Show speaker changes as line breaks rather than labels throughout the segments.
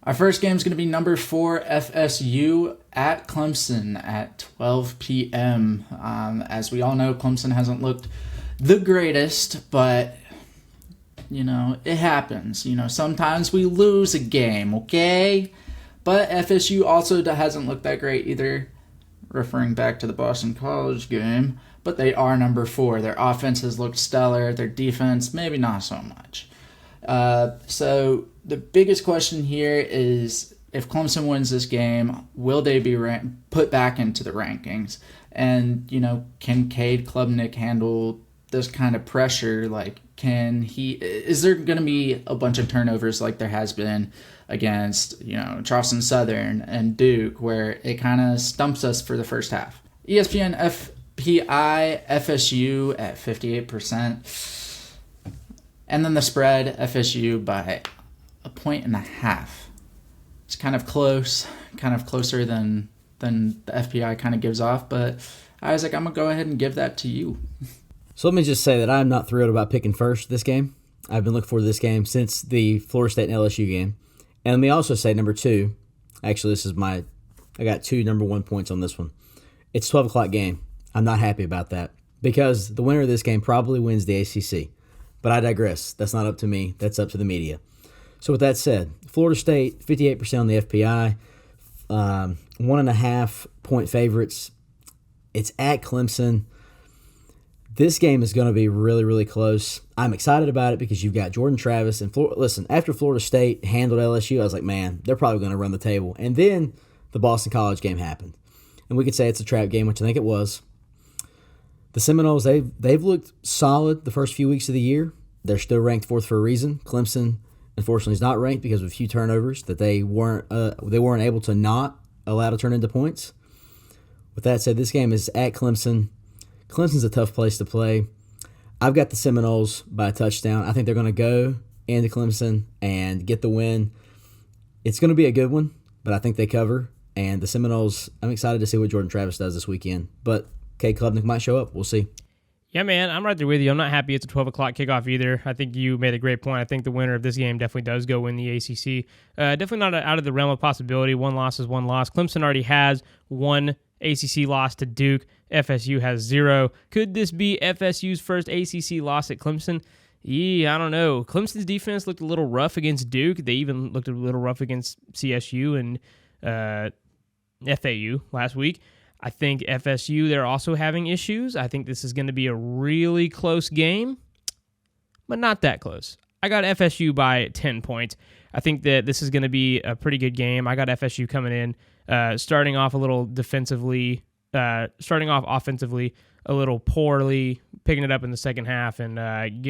Our first game is going to be number 4 FSU at Clemson at 12 p.m. As we all know, Clemson hasn't looked the greatest, but, it happens. Sometimes we lose a game, okay? But FSU also hasn't looked that great either, referring back to the Boston College game, but they are number 4. Their offense has looked stellar. Their defense, maybe not so much. So the biggest question here is, if Clemson wins this game, will they be put back into the rankings? And, can Cade Klubnik handle this kind of pressure? Is there going to be a bunch of turnovers like there has been against, Charleston Southern and Duke, where it kind of stumps us for the first half? ESPN FPI FSU at 58%. And then the spread, FSU by 1.5. It's kind of close, kind of closer than the FPI kind of gives off. But Isaac, I'm going to go ahead and give that to you.
So let me just say that I'm not thrilled about picking first this game. I've been looking forward to this game since the Florida State and LSU game. And let me also say number 2. Actually, I got 2 number 1 points on this one. It's a 12 o'clock game. I'm not happy about that because the winner of this game probably wins the ACC. But I digress. That's not up to me. That's up to the media. So with that said, Florida State, 58% on the FPI, 1.5 point favorites. It's at Clemson. This game is going to be really, really close. I'm excited about it because you've got Jordan Travis. And listen, after Florida State handled LSU, I was like, man, they're probably going to run the table. And then the Boston College game happened. And we could say it's a trap game, which I think it was. The Seminoles, they've looked solid the first few weeks of the year. They're still ranked 4th for a reason. Clemson, unfortunately, is not ranked because of a few turnovers that they weren't able to not allow to turn into points. With that said, this game is at Clemson. Clemson's a tough place to play. I've got the Seminoles by a touchdown. I think they're going to go into Clemson and get the win. It's going to be a good one, but I think they cover. And the Seminoles, I'm excited to see what Jordan Travis does this weekend. But Cade Klubnik might show up. We'll see.
Yeah, man, I'm right there with you. I'm not happy it's a 12 o'clock kickoff either. I think you made a great point. I think the winner of this game definitely does go win the ACC. Definitely not out of the realm of possibility. One loss is one loss. Clemson already has one ACC loss to Duke. FSU has 0. Could this be FSU's first ACC loss at Clemson? Yeah, I don't know. Clemson's defense looked a little rough against Duke. They even looked a little rough against CSU and FAU last week. I think FSU, they're also having issues. I think this is going to be a really close game, but not that close. I got FSU by 10 points. I think that this is going to be a pretty good game. I got FSU coming in, starting off offensively a little poorly, picking it up in the second half, and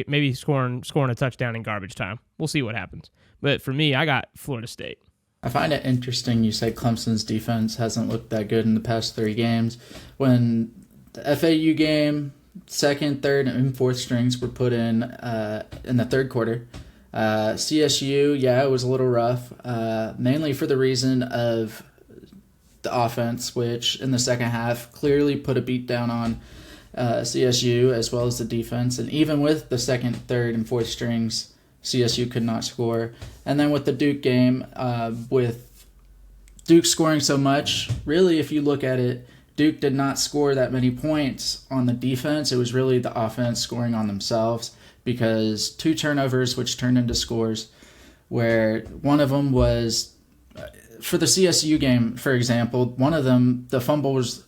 maybe scoring a touchdown in garbage time. We'll see what happens. But for me, I got Florida State.
I find it interesting you say Clemson's defense hasn't looked that good in the past 3 games. When the FAU game, 2nd, 3rd, and 4th strings were put in the 3rd quarter. CSU, it was a little rough, mainly for the reason of the offense, which in the second half clearly put a beat down on CSU as well as the defense. And even with the 2nd, 3rd, and 4th strings, CSU could not score. And then with the Duke game, with Duke scoring so much, really, if you look at it, Duke did not score that many points on the defense. It was really the offense scoring on themselves because 2 turnovers, which turned into scores, where one of them was, for the CSU game, for example, one of them, the fumble was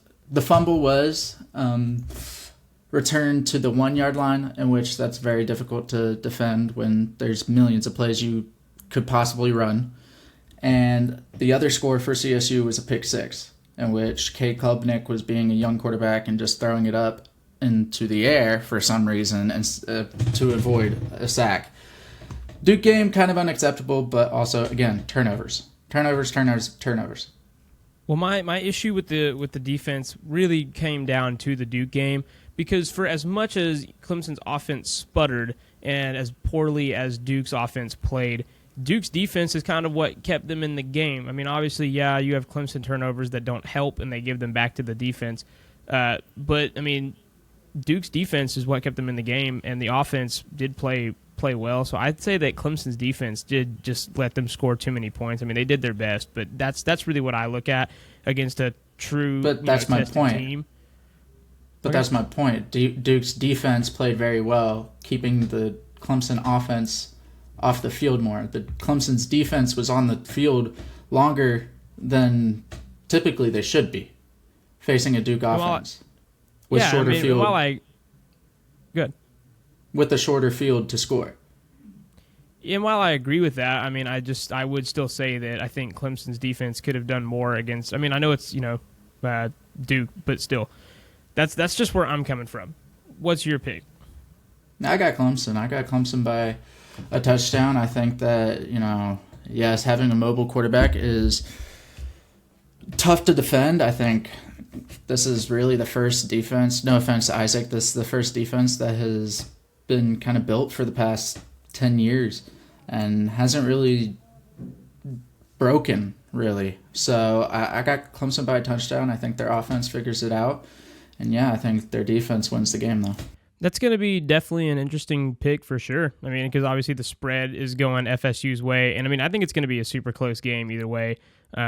returned to the 1-yard line, in which that's very difficult to defend when there's millions of plays you could possibly run. And the other score for CSU was a pick 6, in which Cade Klubnik was being a young quarterback and just throwing it up into the air for some reason and to avoid a sack. Duke game, kind of unacceptable, but also, again, turnovers.
Well, my issue with the defense really came down to the Duke game. Because for as much as Clemson's offense sputtered and as poorly as Duke's offense played, Duke's defense is kind of what kept them in the game. I mean, obviously, you have Clemson turnovers that don't help and they give them back to the defense. But, I mean, Duke's defense is what kept them in the game, and the offense did play play well. So I'd say that Clemson's defense did just let them score too many points. I mean, they did their best, but that's really what I look at against a true tested team.
But that's my point. Duke's defense played very well, keeping the Clemson offense off the field more. The Clemson's defense was on the field longer than typically they should be, facing a Duke offense with shorter field.
Good.
With a shorter field to score.
And while I agree with that, I mean, I would still say that I think Clemson's defense could have done more against. I mean, I know it's Duke, but still, that's just where I'm coming from. What's your pick?
I got Clemson. I got Clemson by a touchdown. I think that yes, having a mobile quarterback is tough to defend. I think this is really the first defense. No offense to Isaac, this is the first defense that has been kind of built for the past 10 years and hasn't really broken, really. So I got Clemson by a touchdown. I think their offense figures it out. And I think their defense wins the game, though.
That's going to be definitely an interesting pick for sure. I mean, because obviously the spread is going FSU's way. And I mean, I think it's going to be a super close game either way.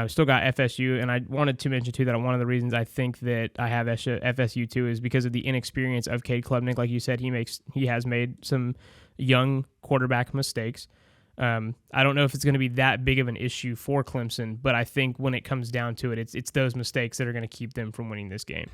Still got FSU, and I wanted to mention too that one of the reasons I think that I have FSU too is because of the inexperience of Cade Klubnik. Like you said, he has made some young quarterback mistakes. I don't know if it's going to be that big of an issue for Clemson, but I think when it comes down to it, it's those mistakes that are going to keep them from winning this game.